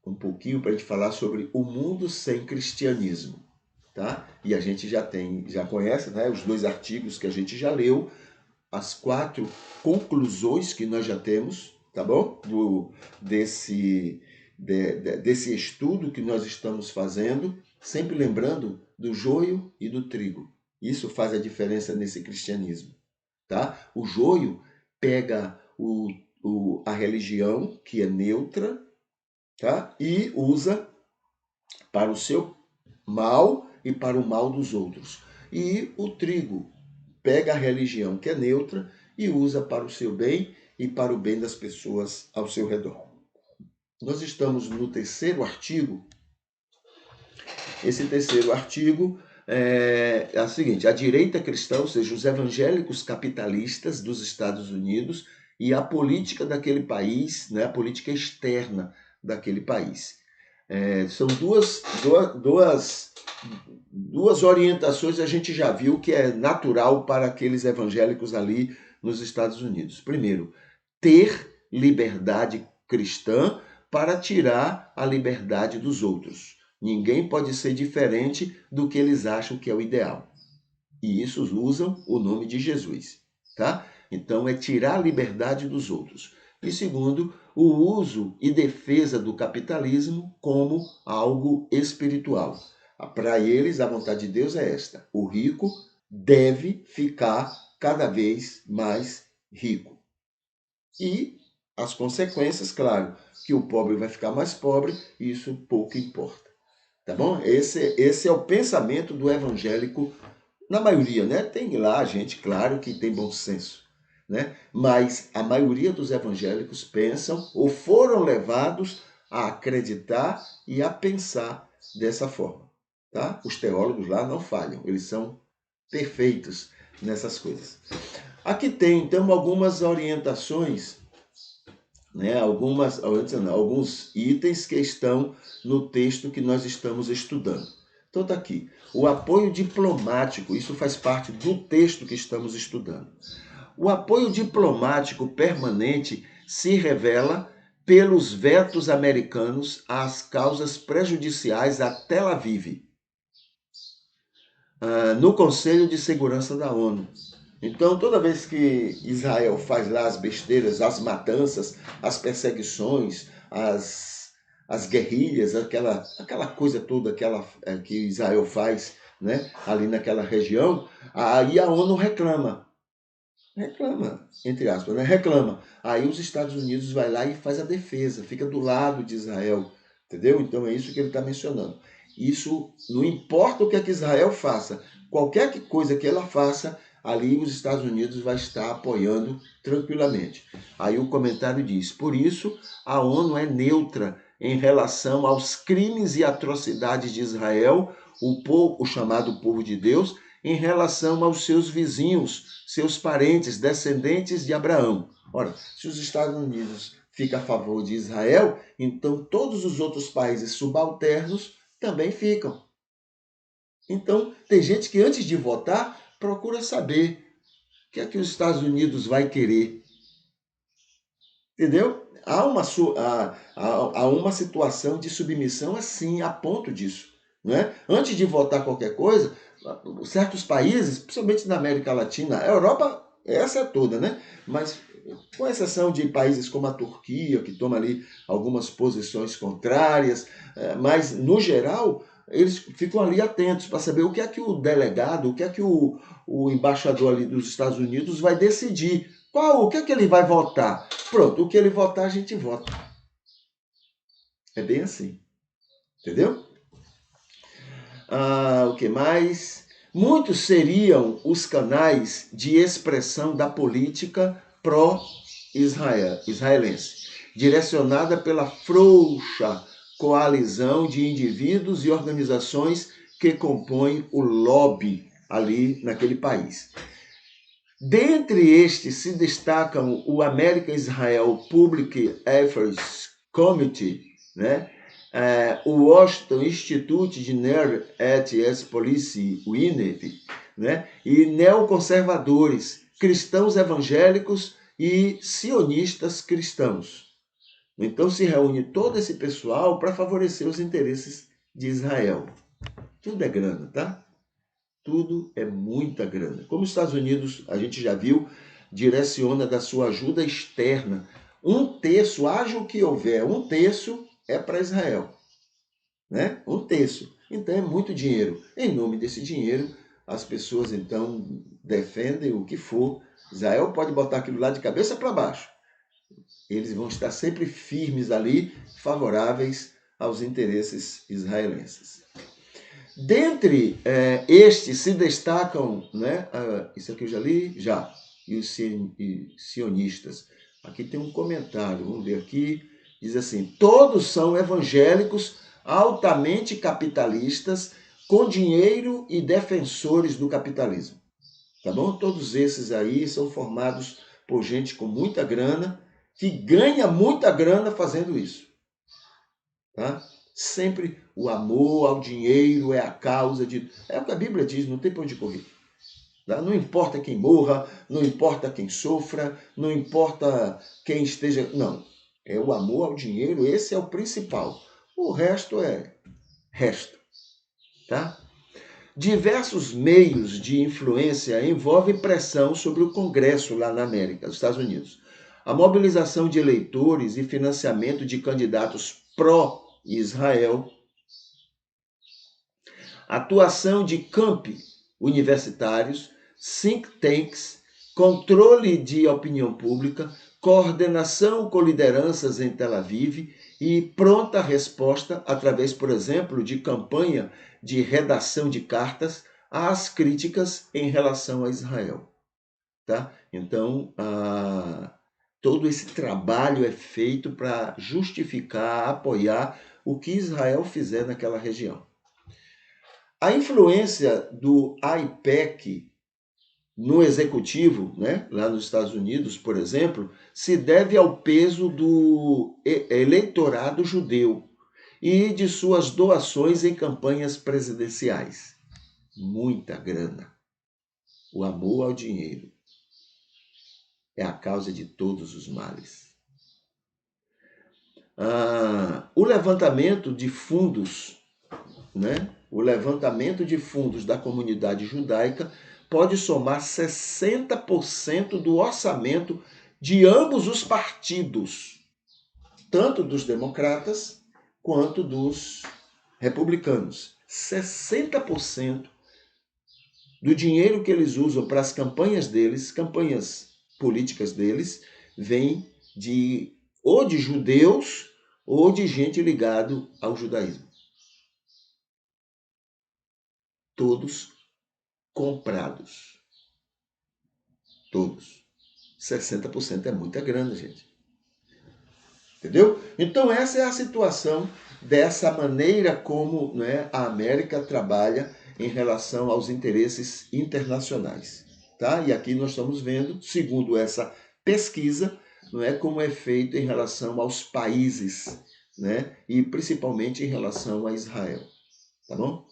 um pouquinho para a gente falar sobre o mundo sem cristianismo, tá? E a gente já conhece, né, os 2 artigos que a gente já leu, as 4 conclusões que nós já temos, tá bom? Desse estudo que nós estamos fazendo, sempre lembrando do joio e do trigo. Isso faz a diferença nesse cristianismo, tá? O joio pega a religião, que é neutra, tá? E usa para o seu mal e para o mal dos outros. E o trigo pega a religião, que é neutra, e usa para o seu bem e para o bem das pessoas ao seu redor. Nós estamos no 3º artigo. Esse 3º artigo é o seguinte: a direita cristã, ou seja, os evangélicos capitalistas dos Estados Unidos e a política daquele país, né, a política externa daquele país. São duas orientações a gente já viu que é natural para aqueles evangélicos ali nos Estados Unidos. Primeiro, ter liberdade cristã para tirar a liberdade dos outros. Ninguém pode ser diferente do que eles acham que é o ideal. E isso usam o nome de Jesus, tá? Então é tirar a liberdade dos outros. E segundo, o uso e defesa do capitalismo como algo espiritual. Para eles, a vontade de Deus é esta: o rico deve ficar cada vez mais rico. E as consequências, claro, que o pobre vai ficar mais pobre, isso pouco importa. Tá bom? Esse é o pensamento do evangélico, na maioria, né? Tem lá gente, claro, que tem bom senso, né? Mas a maioria dos evangélicos pensam ou foram levados a acreditar e a pensar dessa forma, tá? Os teólogos lá não falham, eles são perfeitos nessas coisas. Aqui tem, então, algumas orientações, né? Alguns itens que estão no texto que nós estamos estudando. Então está aqui, o apoio diplomático, isso faz parte do texto que estamos estudando. O apoio diplomático permanente se revela pelos vetos americanos às causas prejudiciais a Tel Aviv, no Conselho de Segurança da ONU. Então, toda vez que Israel faz lá as besteiras, as matanças, as perseguições, as guerrilhas, aquela coisa toda que Israel faz, né, ali naquela região, aí a ONU reclama, entre aspas, né, reclama. Aí os Estados Unidos vai lá e faz a defesa, fica do lado de Israel, entendeu? Então é isso que ele está mencionando. Isso não importa o que é que Israel faça, qualquer coisa que ela faça, ali os Estados Unidos vai estar apoiando tranquilamente. Aí o comentário diz: por isso a ONU é neutra em relação aos crimes e atrocidades de Israel, o chamado povo de Deus, em relação aos seus vizinhos, seus parentes, descendentes de Abraão. Ora, se os Estados Unidos ficam a favor de Israel, então todos os outros países subalternos também ficam. Então, tem gente que antes de votar procura saber o que é que os Estados Unidos vai querer. Entendeu? Há uma situação de submissão assim, a ponto disso. Né? Antes de votar qualquer coisa, certos países, principalmente na América Latina, a Europa, essa é toda, né? Mas com exceção de países como a Turquia, que toma ali algumas posições contrárias, mas no geral eles ficam ali atentos para saber o que é que o delegado, o que é que o embaixador ali dos Estados Unidos vai decidir. O que é que ele vai votar? Pronto, o que ele votar, a gente vota. É bem assim. Entendeu? O que mais? Muitos seriam os canais de expressão da política pró-israelense, direcionada pela frouxa coalizão de indivíduos e organizações que compõem o lobby ali naquele país. Dentre estes se destacam o American Israel Public Affairs Committee, né? O Washington Institute de Near East Policy, WINEP, né? E neoconservadores, cristãos evangélicos e sionistas cristãos. Então se reúne todo esse pessoal para favorecer os interesses de Israel. Tudo é grana, tá? Tudo é muita grana. Como os Estados Unidos, a gente já viu, direciona da sua ajuda externa. 1/3, haja o que houver, 1/3 é para Israel. Né? 1/3. Então é muito dinheiro. Em nome desse dinheiro, as pessoas então defendem o que for. Israel pode botar aquilo lá de cabeça para baixo. Eles vão estar sempre firmes ali, favoráveis aos interesses israelenses. Dentre estes se destacam, né, isso aqui eu já li? Já. E os sionistas. Aqui tem um comentário, vamos ver aqui. Diz assim: todos são evangélicos altamente capitalistas, com dinheiro e defensores do capitalismo. Tá bom? Todos esses aí são formados por gente com muita grana, que ganha muita grana fazendo isso. Tá? Sempre o amor ao dinheiro é a causa de... É o que a Bíblia diz, não tem para onde correr. Tá? Não importa quem morra, não importa quem sofra, não importa quem esteja... Não, é o amor ao dinheiro, esse é o principal. O resto é resto. Tá? Diversos meios de influência envolvem pressão sobre o Congresso lá na América, nos Estados Unidos. A mobilização de eleitores e financiamento de candidatos pró-Israel, atuação de campi universitários, think tanks, controle de opinião pública, coordenação com lideranças em Tel Aviv e pronta resposta através, por exemplo, de campanha de redação de cartas às críticas em relação a Israel. Tá? Então, todo esse trabalho é feito para justificar, apoiar o que Israel fizer naquela região. A influência do AIPAC no executivo, né, lá nos Estados Unidos, por exemplo, se deve ao peso do eleitorado judeu e de suas doações em campanhas presidenciais. Muita grana. O amor ao dinheiro é a causa de todos os males. O levantamento de fundos, né? O levantamento de fundos da comunidade judaica pode somar 60% do orçamento de ambos os partidos, tanto dos democratas quanto dos republicanos. 60% do dinheiro que eles usam para as campanhas deles, campanhas políticas deles, vem ou de judeus ou de gente ligada ao judaísmo. Todos comprados. Todos. 60% é muita grana, gente. Entendeu? Então essa é a situação dessa maneira como, né, a América trabalha em relação aos interesses internacionais. Tá? E aqui nós estamos vendo, segundo essa pesquisa, não é, como é feito em relação aos países, né, e principalmente em relação a Israel. Tá bom?